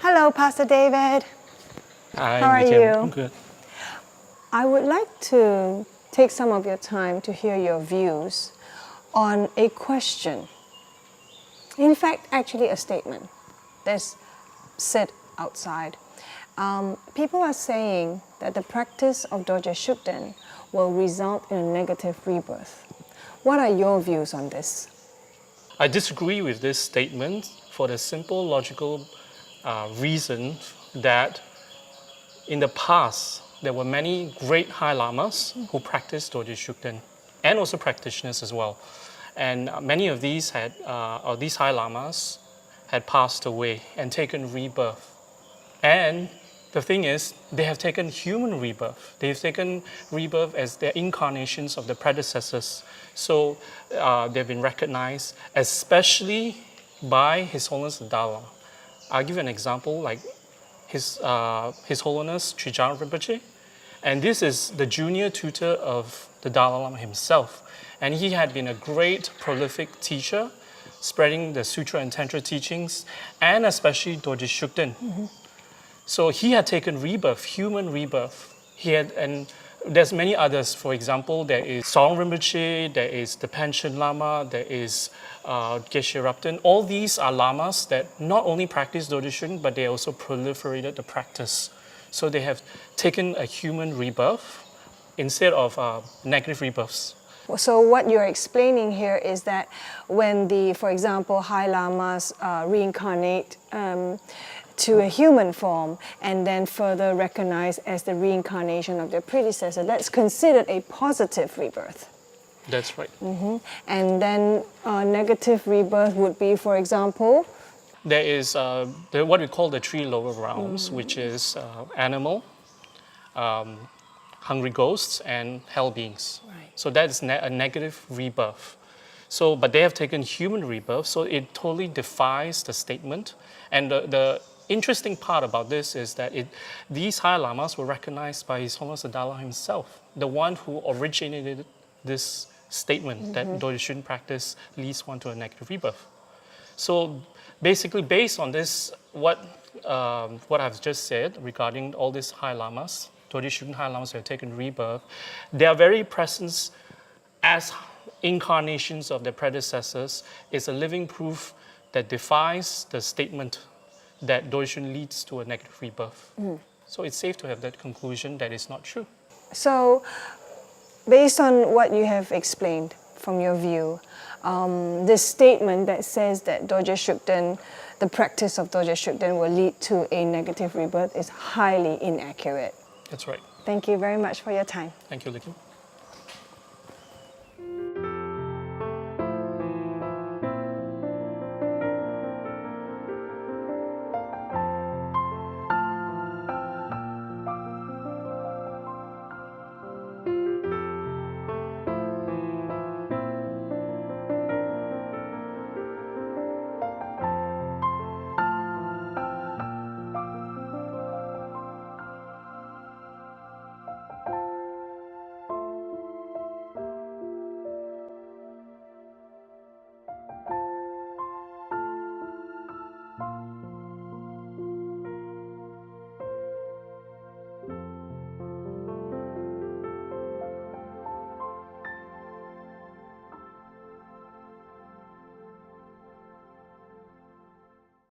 Hello, Pastor David. Hi, How are Nikhil. you? I'm good. I would like to take some of your time to hear your views on a question. In fact, actually a statement that's said outside. People are saying that the practice of Dorje Shugden will result in a negative rebirth. What are your views on this? I disagree with this statement for the simple logical reason that in the past there were many great High Lamas who practiced Dorje Shugden and also practitioners as well. And many of these these High Lamas had passed away and taken rebirth. And the thing is, they have taken human rebirth. They've taken rebirth as their incarnations of the predecessors. So they've been recognized, especially by His Holiness the Dalai Lama. I'll give you an example, like His Holiness Trijang Rinpoche. And this is the junior tutor of the Dalai Lama himself. And he had been a great prolific teacher, spreading the Sutra and Tantra teachings, and especially Dorje Shugden. Mm-hmm. So he had taken rebirth, human rebirth. And there's many others. For example, there is Song Rinpoche, there is the Panchen Lama, there is Geshe Rabten. All these are lamas that not only practice Dorje Shugden, but they also proliferated the practice. So they have taken a human rebirth instead of negative rebirths. So what you're explaining here is that when for example, High Lamas reincarnate to a human form and then further recognized as the reincarnation of their predecessor, that's considered a positive rebirth. That's right. Mm-hmm. And then negative rebirth would be, for example? There is what we call the three lower realms, which is animal, hungry ghosts, and hell beings. Right. So that is a negative rebirth. So, but they have taken human rebirth, so it totally defies the statement. And the interesting part about this is that these High Lamas were recognized by His Holiness the Dalai Lama himself, the one who originated this statement that Dorje Shugden practice leads one to a negative rebirth. So basically, based on this, what I've just said regarding all these High Lamas, Dorje Shugden High Lamas who have taken rebirth, their very presence as incarnations of their predecessors is a living proof that defies the statement that Dorje Shugden leads to a negative rebirth. So it's safe to have that conclusion that it's not true. So, based on what you have explained from your view, this statement that says that Dorje Shugden, the practice of Dorje Shugden will lead to a negative rebirth is highly inaccurate. That's right. Thank you very much for your time. Thank you, Likim.